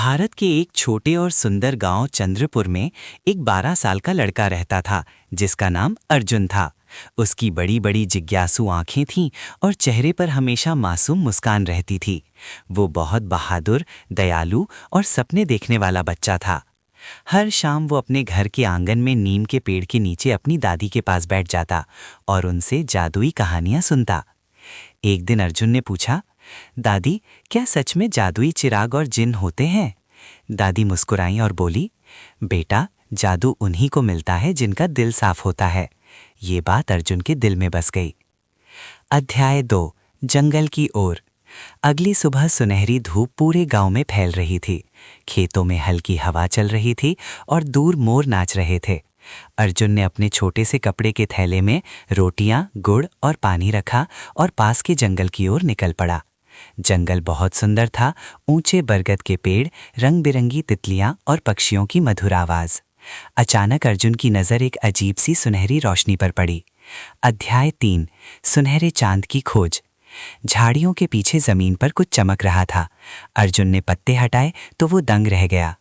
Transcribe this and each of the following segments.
भारत के एक छोटे और सुंदर गांव चंद्रपुर में एक 12 साल का लड़का रहता था जिसका नाम अर्जुन था। उसकी बड़ी बड़ी जिज्ञासु आंखें थीं और चेहरे पर हमेशा मासूम मुस्कान रहती थी। वो बहुत बहादुर, दयालु और सपने देखने वाला बच्चा था। हर शाम वो अपने घर के आंगन में नीम के पेड़ के नीचे अपनी दादी के पास बैठ जाता और उनसे जादुई कहानियां सुनता। एक दिन अर्जुन ने पूछा, दादी, क्या सच में जादुई चिराग और जिन होते हैं? दादी मुस्कुराई और बोली, बेटा, जादू उन्हीं को मिलता है जिनका दिल साफ होता है। ये बात अर्जुन के दिल में बस गई। अध्याय 2, जंगल की ओर। अगली सुबह सुनहरी धूप पूरे गांव में फैल रही थी। खेतों में हल्की हवा चल रही थी और दूर मोर नाच रहे थे। अर्जुन ने अपने छोटे से कपड़े के थैले में रोटियां, गुड़ और पानी रखा और पास के जंगल की ओर निकल पड़ा। जंगल बहुत सुंदर था। ऊंचे बरगद के पेड़, रंग बिरंगी तितलियां और पक्षियों की मधुर आवाज। अचानक अर्जुन की नजर एक अजीब सी सुनहरी रोशनी पर पड़ी। अध्याय 3, सुनहरे चांद की खोज। झाड़ियों के पीछे जमीन पर कुछ चमक रहा था। अर्जुन ने पत्ते हटाए तो वो दंग रह गया।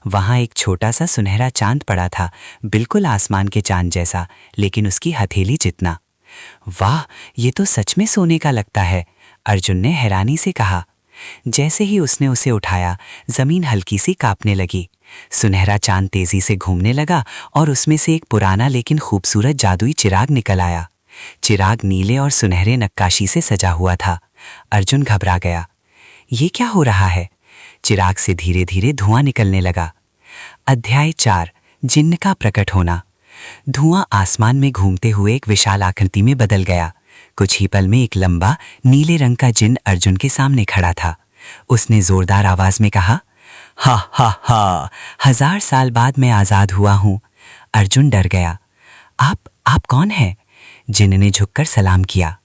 वहां एक छोटा सा सुनहरा चांद पड़ा था, बिल्कुल आसमान के चांद जैसा, लेकिन उसकी हथेली जितना। वाह, ये तो सच में सोने का लगता है, अर्जुन ने हैरानी से कहा। जैसे ही उसने उसे उठाया, जमीन हल्की सी कांपने लगी। सुनहरा चांद तेजी से घूमने लगा और उसमें से एक पुराना लेकिन खूबसूरत जादुई चिराग निकल आया। चिराग नीले और सुनहरे नक्काशी से सजा हुआ था। अर्जुन घबरा गया। ये क्या हो रहा है? चिराग से धीरे धीरे धुआं निकलने लगा। अध्याय 4, जिन्न का प्रकट होना। धुआं आसमान में घूमते हुए एक विशाल आकृति में बदल गया। कुछ ही पल में एक लंबा नीले रंग का जिन्न अर्जुन के सामने खड़ा था। उसने जोरदार आवाज में कहा, हा हा हा, 1000 साल बाद मैं आजाद हुआ हूं। अर्जुन डर गया। आप कौन हैं? जिन्न ने झुककर सलाम किया।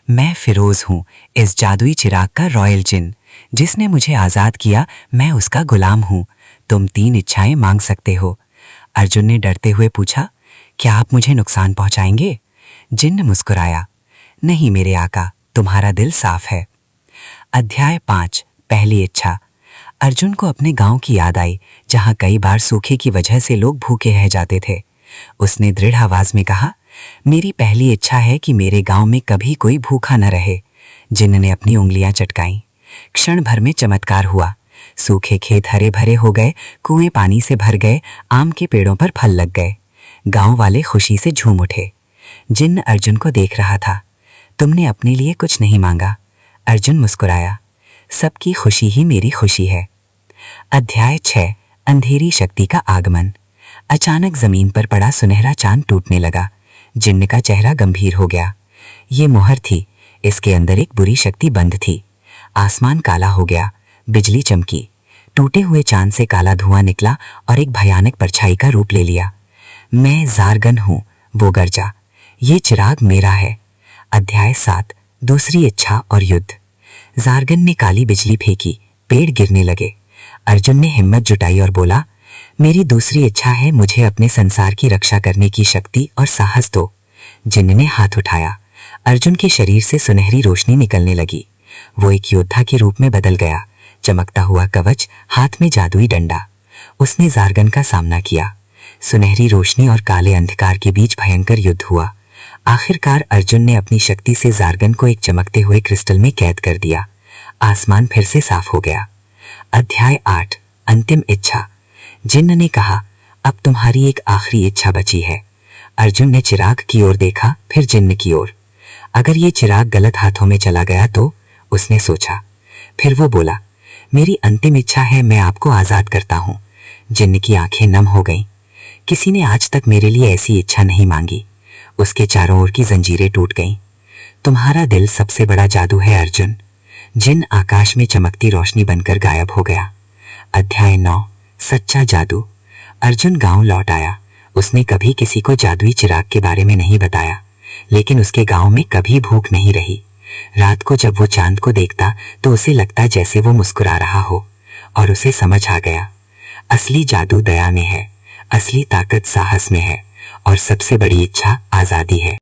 मैं फिरोज हूं, इस जादुई चिराग का रॉयल जिन्न। जिसने मुझे आजाद किया, मैं उसका गुलाम हूं। तुम 3 इच्छाएं मांग सकते हो। अर्जुन ने डरते हुए पूछा, क्या आप मुझे नुकसान पहुंचाएंगे? जिन्न मुस्कुराया, नहीं मेरे आका, तुम्हारा दिल साफ है। अध्याय 5, पहली इच्छा। अर्जुन को अपने गांव की याद आई, जहां कई बार सूखे की वजह से लोग भूखे रह जाते थे। उसने दृढ़ आवाज में कहा, मेरी पहली इच्छा है कि मेरे गांव में कभी कोई भूखा न रहे। जिन्न ने अपनी उंगलियां चटकाईं। क्षण भर में चमत्कार हुआ। सूखे खेत हरे भरे हो गए, कुएं पानी से भर गए, आम के पेड़ों पर फल लग गए। गांव वाले खुशी से झूम उठे। जिन्न अर्जुन को देख रहा था। तुमने अपने लिए कुछ नहीं मांगा। अर्जुन मुस्कुराया, सबकी खुशी ही मेरी खुशी है। अध्याय 6, अंधेरी शक्ति का आगमन। अचानक जमीन पर पड़ा सुनहरा चांद टूटने लगा। जिन्न का चेहरा गंभीर हो गया। ये मोहर थी, इसके अंदर एक बुरी शक्ति बंद थी। आसमान काला हो गया, बिजली चमकी। टूटे हुए चांद से काला धुआं निकला और एक भयानक परछाई का रूप ले लिया। मैं ज़ारगन हूं, वो गरजा। ये चिराग मेरा है। अध्याय 7, दूसरी इच्छा और युद्ध। ज़ारगन ने काली बिजली फेंकी, पेड़ गिरने लगे। अर्जुन ने हिम्मत जुटाई और बोला, मेरी दूसरी इच्छा है, मुझे अपने संसार की रक्षा करने की शक्ति और साहस दो। जिन्न ने हाथ उठाया। अर्जुन के शरीर से सुनहरी रोशनी निकलने लगी। वो एक योद्धा के रूप में बदल गया। चमकता हुआ कवच, हाथ में जादुई डंडा। उसने ज़ारगन का सामना किया। सुनहरी रोशनी और काले अंधकार के बीच भयंकर युद्ध हुआ। आखिरकार अर्जुन ने अपनी शक्ति से ज़ारगन को एक चमकते हुए क्रिस्टल में कैद कर दिया। आसमान फिर से साफ हो गया। अध्याय 8, अंतिम इच्छा। जिन्न ने कहा, अब तुम्हारी एक आखिरी इच्छा बची है। अर्जुन ने चिराग की ओर देखा, फिर जिन्न की ओर। अगर ये चिराग गलत हाथों में चला गया तो? उसने सोचा। फिर वो बोला, मेरी अंतिम इच्छा है, मैं आपको आजाद करता हूं। जिन्न की आंखें नम हो गईं। किसी ने आज तक मेरे लिए ऐसी इच्छा नहीं मांगी। उसके चारों ओर की जंजीरें टूट गईं। तुम्हारा दिल सबसे बड़ा जादू है अर्जुन। जिन्न आकाश में चमकती रोशनी बनकर गायब हो गया। अध्याय 9, सच्चा जादू। अर्जुन गांव लौट आया। उसने कभी किसी को जादुई चिराग के बारे में नहीं बताया, लेकिन उसके गांव में कभी भूख नहीं रही। रात को जब वो चांद को देखता तो उसे लगता जैसे वो मुस्कुरा रहा हो, और उसे समझ आ गया, असली जादू दया में है, असली ताकत साहस में है, और सबसे बड़ी इच्छा आजादी है।